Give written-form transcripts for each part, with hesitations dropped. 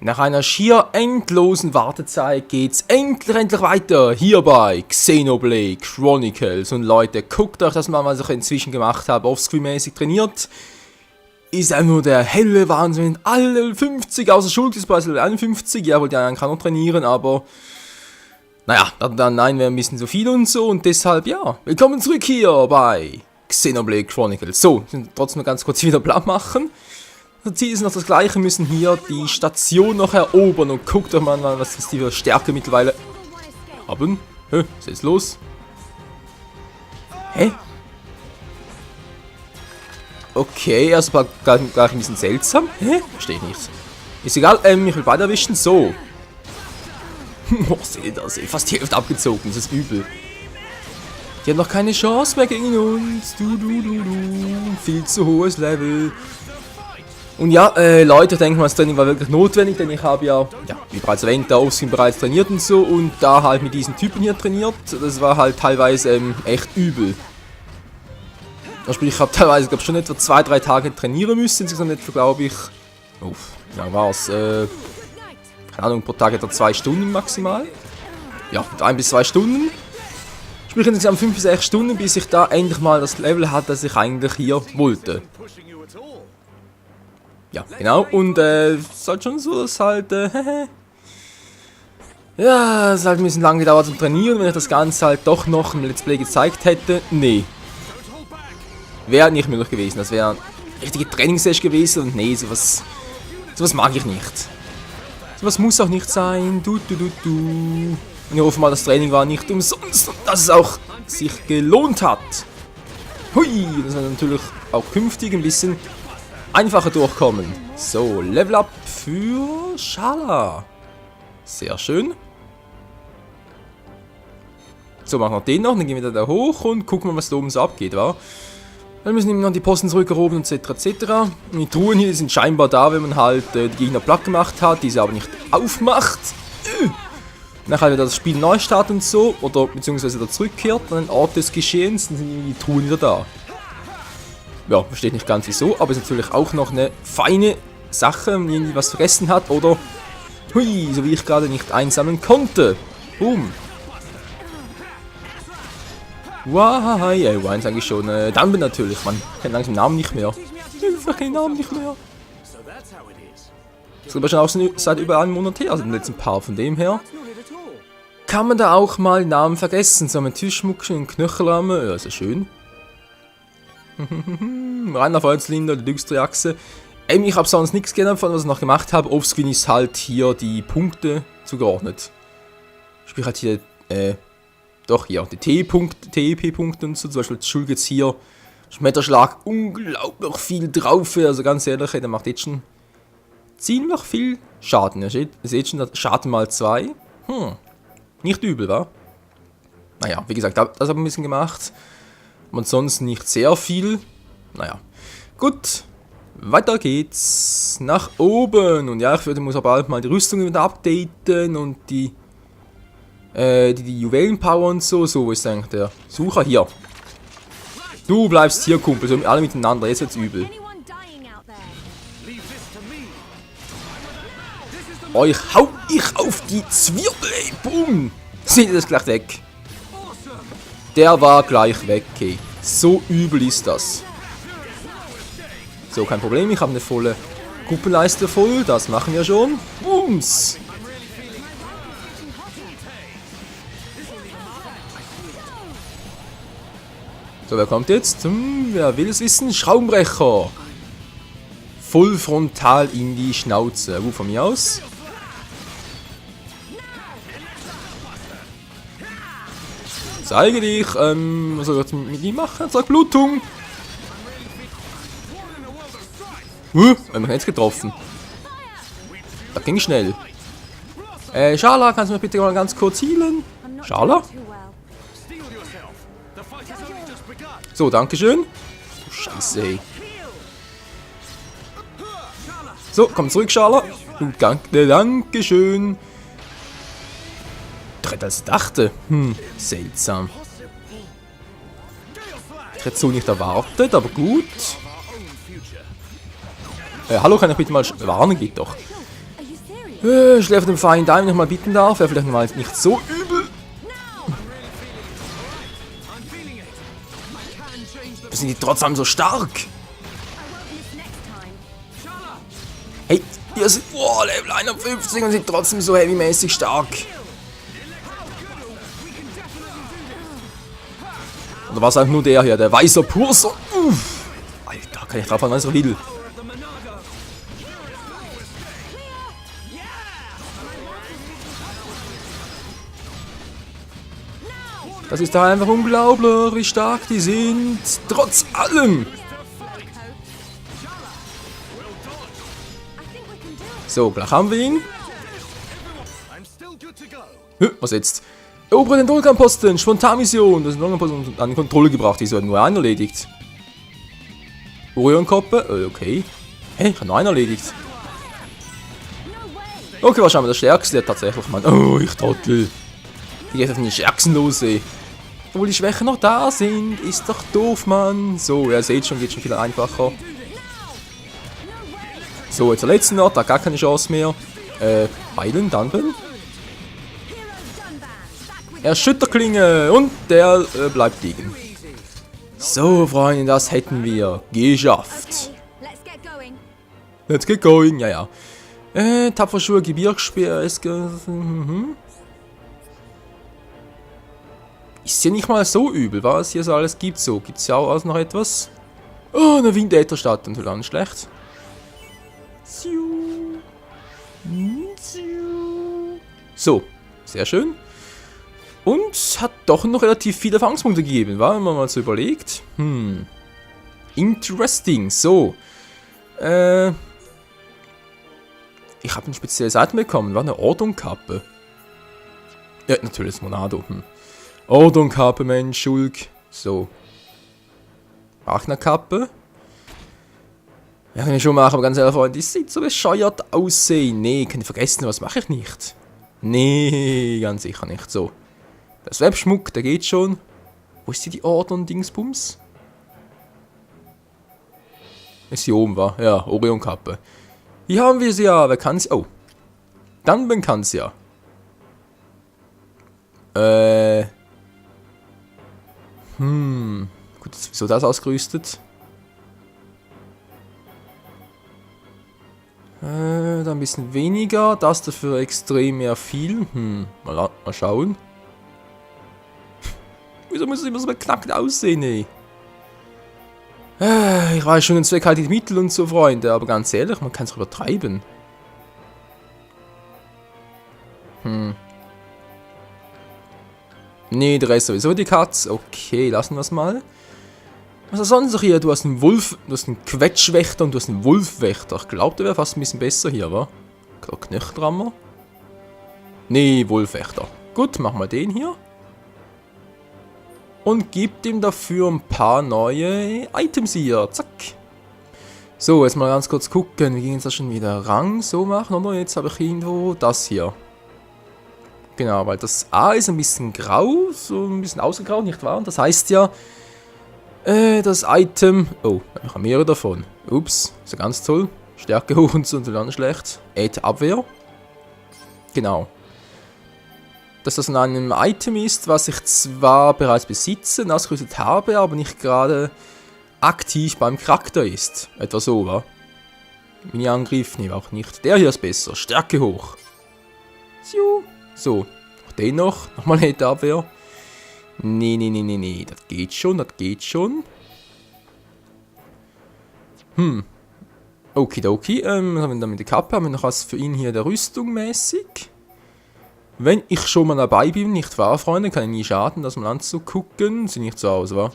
Nach einer schier endlosen Wartezeit geht's endlich weiter hier bei Xenoblade Chronicles. Und Leute, guckt euch das mal, was ich inzwischen gemacht habe, offscreen-mäßig trainiert. Ist einfach nur der helle Wahnsinn. Alle 50, außer Schulz ist bei Level 51. Ja, wollte ja kann noch trainieren, aber naja, dann nein, wäre ein bisschen zu viel und so. Und deshalb, ja, willkommen zurück hier bei Xenoblade Chronicles. So, trotzdem noch ganz kurz wieder platt machen. Das Ziel ist noch das gleiche, müssen hier die Station noch erobern und guckt doch mal, was die für Stärke mittlerweile haben. Hä, was ist los? Hä? Okay, also gleich ein bisschen seltsam. Hä? Verstehe ich nicht. Ist egal, ich will beide erwischen, so. Oh, seht ihr das, fast die Hälfte abgezogen, das ist übel. Die haben noch keine Chance mehr gegen uns. Du. Viel zu hohes Level. Und ja, Leute, ich denke mal, das Training war wirklich notwendig, denn ich habe ja, wie bereits erwähnt, da Offscreen bereits trainiert und so und da halt mit diesen Typen hier trainiert. Das war halt teilweise echt übel. Also ich habe teilweise, glaube ich, schon etwa 2-3 Tage trainieren müssen, insgesamt etwa, glaube ich, ja, war's, keine Ahnung, pro Tag etwa 2 Stunden maximal. Ja, 1 bis 2 Stunden. Sprich insgesamt 5 bis 6 Stunden, bis ich da endlich mal das Level hatte, das ich eigentlich hier wollte. Ja, genau, und es ist halt schon so, dass halt, ja, es halt ein bisschen lang gedauert zum Trainieren, wenn ich das Ganze halt doch noch im Let's Play gezeigt hätte. Nee. Wäre nicht möglich gewesen, das wäre eine richtige Trainingssession gewesen und nee, sowas mag ich nicht. Sowas muss auch nicht sein, du. Und ich hoffe mal, das Training war nicht umsonst und dass es auch sich gelohnt hat. Hui, das wird natürlich auch künftig ein bisschen einfacher durchkommen. So, Level Up für Schala. Sehr schön. So, machen wir den noch, dann gehen wir da hoch und gucken mal, was da oben so abgeht, wa? Dann müssen wir noch die Posten zurückerobern, etc. Und die Truhen hier die sind scheinbar da, wenn man halt die Gegner platt gemacht hat, diese aber nicht aufmacht. Nachher wieder das Spiel neu startet und so, oder beziehungsweise wieder zurückkehrt an den Ort des Geschehens, dann sind die Truhen wieder da. Ja, versteht nicht ganz wieso, aber ist natürlich auch noch eine feine Sache, wenn irgendwie was vergessen hat oder hui, so wie ich gerade nicht einsammeln konnte. Boom. Wow, eins eigentlich schon. Dumble natürlich, man kennt langsam den Namen nicht mehr. Ich kenn den Namen nicht mehr. Das ist aber schon auch seit über einem Monat her, also im letzten Paar, von dem her. Kann man da auch mal Namen vergessen, so mit Tischschmuckchen und Knöchelrahmen, ja, ist ja schön. Reiner Volkslinder, die Glückstriachse. Ich habe sonst nichts geändert von was ich noch gemacht habe. Offscreen ist halt hier die Punkte zugeordnet. Sprich halt hier, doch hier, die TEP-Punkte und so. Zum Beispiel Schulz jetzt hier. Schmetterschlag, unglaublich viel drauf. Also ganz ehrlich, der macht jetzt schon ziemlich viel Schaden. Ihr seht schon, Schaden mal 2. Nicht übel, wa? Naja, wie gesagt, das habe ich ein bisschen gemacht. Und sonst nicht sehr viel. Naja. Gut. Weiter geht's. Nach oben. Und ja, ich muss aber bald mal die Rüstung wieder updaten. Und die Juwelenpower und so. So, wo ist eigentlich der Sucher? Hier. Du bleibst hier, Kumpel. So alle miteinander. Jetzt wird's übel. Euch hau ich auf die Zwirbel, ey. Boom. Seht ihr das gleich weg? Der war gleich weg, okay. So übel ist das. So, kein Problem, ich habe eine volle Gruppenleiste voll, das machen wir schon. Booms! So, wer kommt jetzt? Wer will es wissen? Schraubenbrecher! Voll frontal in die Schnauze. Wo von mir aus? Zeige dich, was soll ich jetzt mit ihm machen? Sag Blutung! Wir haben jetzt getroffen. Das ging schnell. Schala, kannst du mir bitte mal ganz kurz healen? Schala? So, dankeschön. Du Scheiße, ey. So, komm zurück, Schala. Dankeschön. Als ich dachte. Seltsam. Ich hätte so nicht erwartet, aber gut. Hallo, kann ich bitte mal warnen? Geht doch. Schläft dem Feind ein, wenn ich mal bitten darf. Wäre vielleicht mal nicht so übel. Sind die trotzdem so stark? Hey, ihr seid Level 51 und sind trotzdem so heavymäßig stark. Oder was halt nur der hier, der weiße Purser. Alter, kann ich drauf fahren, was ich will. Das ist da einfach unglaublich, wie stark die sind. Trotz allem. So, gleich haben wir ihn. Was jetzt? Erobere den Dolganposten, Spontanmission. Das ist ein Dolganposten an die Kontrolle gebracht. Die werden nur einen erledigt. Orionkoppe, okay. Hey, ich habe nur einen erledigt. Okay, wahrscheinlich der Stärkste tatsächlich, Mann. Oh, ich Trottel. Die geht auf den Stärksten los, ey. Obwohl die Schwächen noch da sind, ist doch doof, Mann. So, ihr seht schon, geht schon viel einfacher. So, jetzt der letzte noch, da gar keine Chance mehr. Heilen, Dunban. Erschütterklinge und der bleibt liegen. So, Freunde, das hätten wir geschafft. Let's get going, ja. Tapferschuhe, Gebirgsspeer, ist ja nicht mal so übel, was hier so alles gibt. So, gibt es ja auch noch etwas. Oh, eine Windätherstadt, natürlich auch nicht schlecht. So, sehr schön. Und hat doch noch relativ viele Erfahrungspunkte gegeben, wenn man mal so überlegt. Interesting, so. Ich habe eine spezielle Seite bekommen, war eine Ordnungkappe. Ja, natürlich das Monado. Ordnungkappe, Mensch, Schulk. So. Wagnerkappe. Ja, kann ich schon machen, aber ganz ehrlich, Freunde, die sieht so bescheuert aussehen. Nee, kann ich vergessen, was mache ich nicht? Nee, ganz sicher nicht. So. Das Webschmuck, der geht schon. Wo ist die Ordnung-Dingsbums? Ist hier oben, war? Ja, Orionkappe. Hier haben wir sie ja. Wer kann sie? Oh. Dunban kann sie ja. Gut, wieso das ausgerüstet? Da ein bisschen weniger. Das dafür extrem mehr viel. Mal schauen. Wieso muss es immer so beknackt aussehen, ey? Ich weiß schon, den Zweck halt die Mittel und so, Freunde. Aber ganz ehrlich, man kann es übertreiben. Nee, der Rest sowieso die Katze. Okay, lassen wir es mal. Was ist sonst noch hier? Du hast einen Wolf, du hast einen Quetschwächter und du hast einen Wolfwächter. Ich glaube, der wäre fast ein bisschen besser hier, wa? Knöchldrammer? Nee, Wolfwächter. Gut, machen wir den hier. Und gibt ihm dafür ein paar neue Items hier. Zack. So, jetzt mal ganz kurz gucken. Wie ging es da schon wieder? Rang so machen, oder? Jetzt habe ich irgendwo das hier. Genau, weil das A ist ein bisschen grau, so ein bisschen ausgegraut, nicht wahr? Und das heißt ja, das Item... Oh, ich habe mehrere davon. Ups, ist ja ganz toll. Stärke hoch und so und dann schlecht. Abwehr. Genau. Dass das an einem Item ist, was ich zwar bereits besitze und ausgerüstet habe, aber nicht gerade aktiv beim Charakter ist. Etwa so, wa? Mini-Angriff, nee, auch nicht. Der hier ist besser. Stärke hoch. So, den noch. Nochmal Abwehr. Nee. Das geht schon. Okidoki. Haben wir dann mit der Kappe. Haben wir noch was für ihn hier der Rüstung mäßig? Wenn ich schon mal dabei bin, nicht wahr, Freunde? Kann ich nie schaden, das mal anzugucken. Sieht nicht so aus, wa?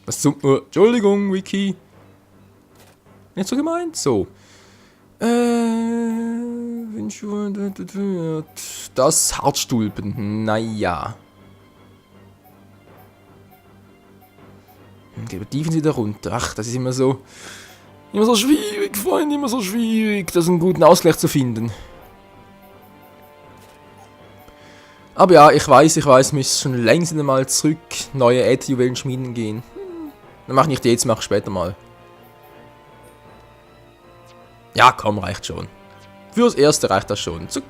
Was zum... Entschuldigung, Wiki. Nicht so gemeint? So. Das Hartstulpen. Naja. Die sind wieder runter. Ach, das ist immer so schwierig, Freunde, immer so schwierig, das einen guten Ausgleich zu finden. Aber ja, ich weiß, wir müssen schon längst einmal zurück neue Ätherjuwelen schmieden gehen. Dann mach nicht jetzt, mach später mal. Ja, komm, reicht schon. Fürs Erste reicht das schon. Zuck.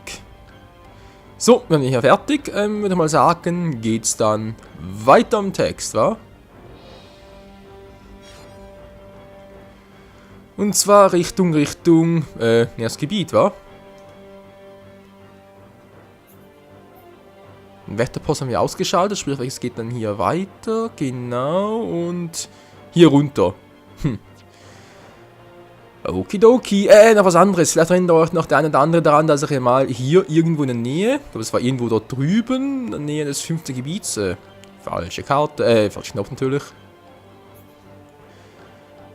So, wenn wir hier fertig, würde ich mal sagen, geht's dann weiter im Text, wa? Und zwar Richtung, das Gebiet, wa? Den Wetterpost haben wir ausgeschaltet, sprich, es geht dann hier weiter, genau, und hier runter. Okidoki, noch was anderes. Vielleicht erinnert euch noch der eine oder andere daran, dass ich mal hier irgendwo in der Nähe, ich glaube es war irgendwo dort drüben, in der Nähe des 5. Gebiets, falsche Karte, falscher Knopf natürlich.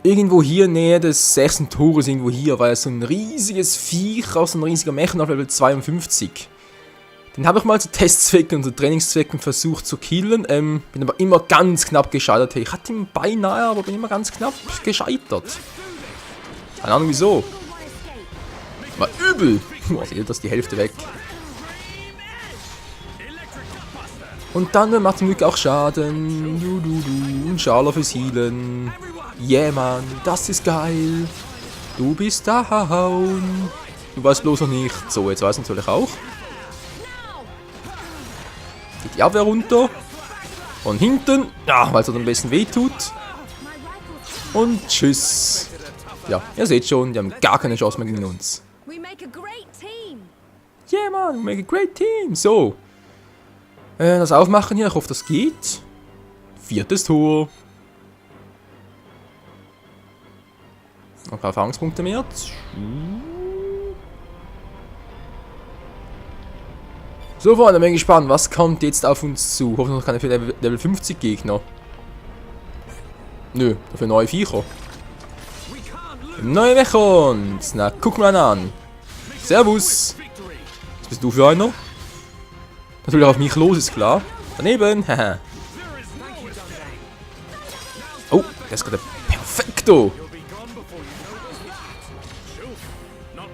Irgendwo hier in der Nähe des 6. Tores, irgendwo hier, war ja so ein riesiges Viech, auch so ein riesiger Mechen auf Level 52. Den habe ich mal zu Testzwecken und zu Trainingszwecken versucht zu killen, bin aber immer ganz knapp gescheitert. Ich hatte ihn beinahe, aber bin immer ganz knapp gescheitert. Keine Ahnung wieso. War übel. Seht das, die Hälfte weg. Und dann macht zum Glück auch Schaden. Und Schala fürs Healen. Yeah, Mann, das ist geil. Du bist down. Du weißt bloß noch nicht. So, jetzt weiß ich natürlich auch. Geht die Abwehr runter. Von hinten. Ja, weil es am besten wehtut. Und tschüss. Ja, ihr seht schon, die haben gar keine Chance mehr gegen uns. Yeah, man, we make a great team. So. Das Aufmachen hier, ich hoffe, das geht. 4. Tor. Noch ein paar Erfahrungspunkte mehr. So, Freunde, bin gespannt, was kommt jetzt auf uns zu? Hoffentlich noch keine für Level 50 Gegner. Nö, dafür neue Viecher. Neue Mechons! Na, guck mal an. Servus! Was bist du für einer? Natürlich auf mich los, ist klar. Daneben, haha. Oh, der ist gerade perfekto!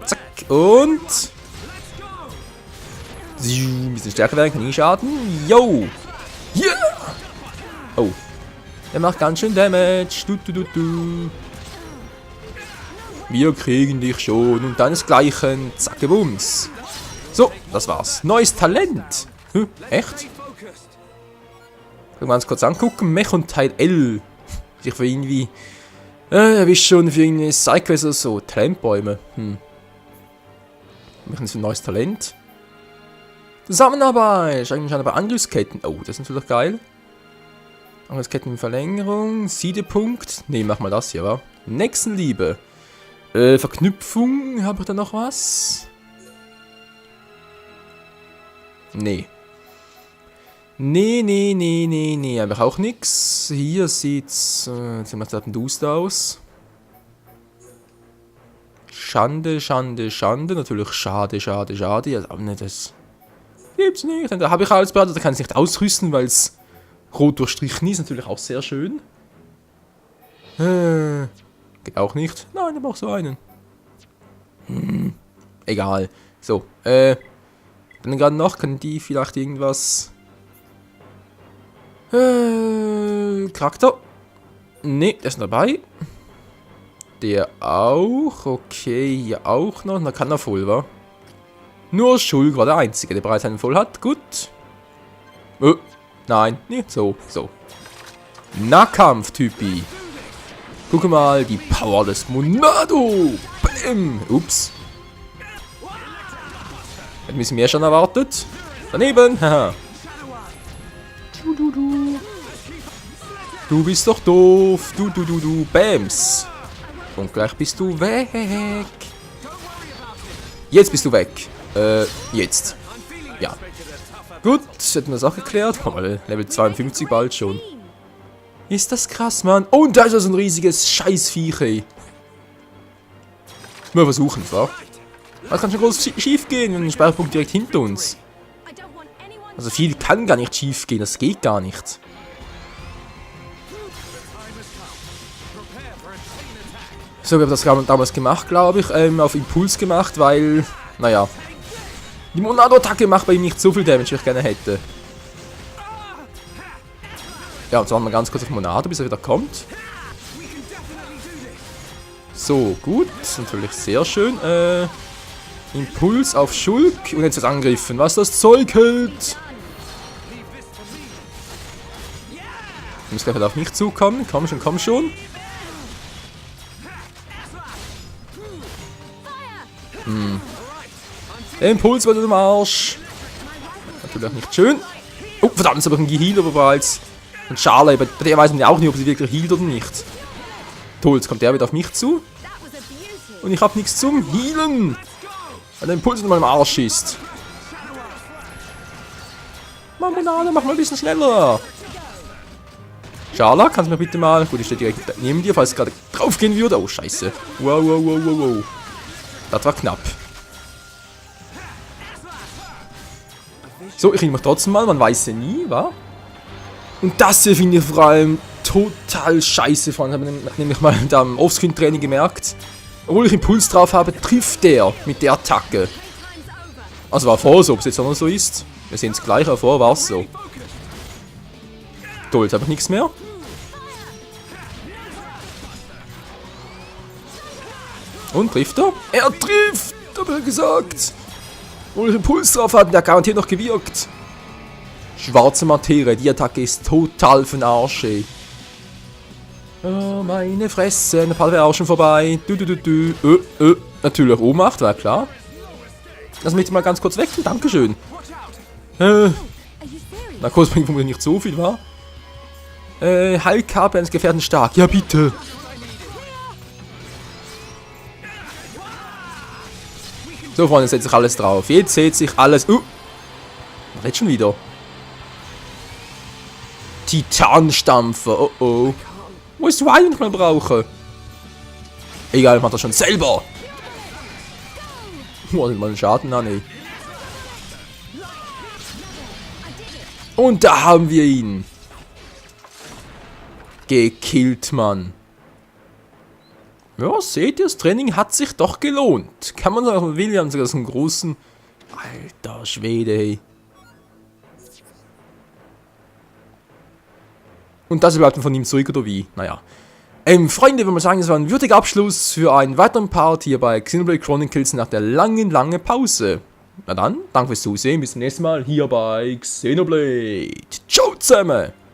Zack, und... Ein bisschen stärker werden, kann nie schaden. Yo! Yeah! Oh. Der macht ganz schön Damage. Du. Wir kriegen dich schon. Und deinesgleichen. Zacke Bums. So, das war's. Neues Talent. Echt? Können wir uns kurz angucken. Mechon Teil L. Ich für irgendwie... erwischt schon für irgendwie Sidequest oder so. Talentbäume. Machen für ein neues Talent. Zusammenarbeit. Eigentlich schon aber Angriffsketten. Oh, das ist natürlich geil. Angriffskettenverlängerung. Siedepunkt. Ne, mach mal das hier, wa? Nächstenliebe. Verknüpfung. Habe ich da noch was? Nee. Nee. Habe ich auch nix. Hier sieht's ziemlich Dust aus. Schande. Natürlich schade. Ja, aber nicht das. Gibt's nicht. Da habe ich alles behalten. Da kann ich nicht ausrüsten, weil es rot durchstrichen ist. Natürlich auch sehr schön. Geht auch nicht. Nein, ich brauche so einen. Egal. So, dann gerade noch, kann die vielleicht irgendwas... Charakter. Ne, der ist dabei. Der auch. Okay, hier auch noch. Da kann er voll, wa? Nur Schul war der Einzige, der bereits einen voll hat. Gut. Nein, nicht so. Nahkampf-Typi. Guck mal, die Power des Monado. Bäm. Ups. Hätte ein bisschen mehr schon erwartet. Daneben. Haha. Du bist doch doof. Du. Bams. Und gleich bist du weg. Jetzt bist du weg. Jetzt. Ja. Gut, hätten wir das auch geklärt. Komm mal, Level 52 bald schon. Ist das krass, Mann. Oh, und da ist ja so ein riesiges Scheißviech, ey. Mal versuchen, wa? Was kann schon groß schief gehen, wenn ein Speicherpunkt direkt hinter uns? Also viel kann gar nicht schief gehen, das geht gar nicht. So, wir haben das damals gemacht, glaube ich, auf Impuls gemacht, weil, naja, die Monado-Attacke macht bei ihm nicht so viel Damage, wie ich gerne hätte. Ja, und so haben wir ganz kurz auf Monado, bis er wieder kommt. So, gut. Natürlich sehr schön. Impuls auf Schulk. Und jetzt wird angegriffen. Was das Zeug hält. Muss gleich auf mich zukommen. Komm schon, komm schon. Der Impuls wird im Arsch. Natürlich nicht schön. Oh, verdammt, ist aber ein Geheilt, aber bereits. Und Charlie, bei der weiß man ja auch nicht, ob sie wirklich healt oder nicht. Toll, jetzt kommt der wieder auf mich zu. Und ich habe nichts zum Healen. Weil der Impuls in meinem Arsch ist. Marmelade, mach mal ein bisschen schneller. Schala, kannst du mir bitte mal... Gut, ich stehe direkt neben dir, falls es gerade drauf gehen würde. Oh, scheiße. Wow, wow, wow, wow, wow. Das war knapp. So, ich nehme trotzdem mal, man weiß ja nie, wa? Und das hier finde ich vor allem total scheiße von. Habe ich nämlich mal da im Offscreen-Training gemerkt. Obwohl ich Impuls drauf habe, trifft der mit der Attacke. Also war vorher so, ob es jetzt auch noch so ist. Wir sehen es gleich, aber vorher war es so. Toll, jetzt habe ich nichts mehr. Und trifft er? Er trifft, habe ich gesagt. Obwohl ich Impuls drauf hatte, der garantiert noch gewirkt. Schwarze Materie, die Attacke ist total für den Arsch, ey. Oh, meine Fresse, der Part wäre auch schon vorbei. Natürlich Ohnmacht, war klar. Lass mich mal ganz kurz weg, dankeschön. Na, kurz bringt vermutlich nicht so viel, wa? Heilkarte eines Gefährten stark, ja bitte. So, Freunde, setzt sich alles drauf. Jetzt setzt sich alles... Jetzt schon wieder. Titanstampfer, oh oh. Wo ist Ryan, den ich mal brauche? Egal, ich mach das schon selber. Oh, nimmt mal einen Schaden an, ey. Und da haben wir ihn. Gekillt, Mann. Ja, seht ihr, das Training hat sich doch gelohnt. Kann man sagen, William sogar so einen großen... Alter Schwede, ey. Und das bleibt von ihm zurück, oder wie? Naja. Freunde, würde man sagen, das war ein würdiger Abschluss für einen weiteren Part hier bei Xenoblade Chronicles nach der langen Pause. Na dann, danke fürs Zusehen, bis zum nächsten Mal hier bei Xenoblade. Ciao zusammen!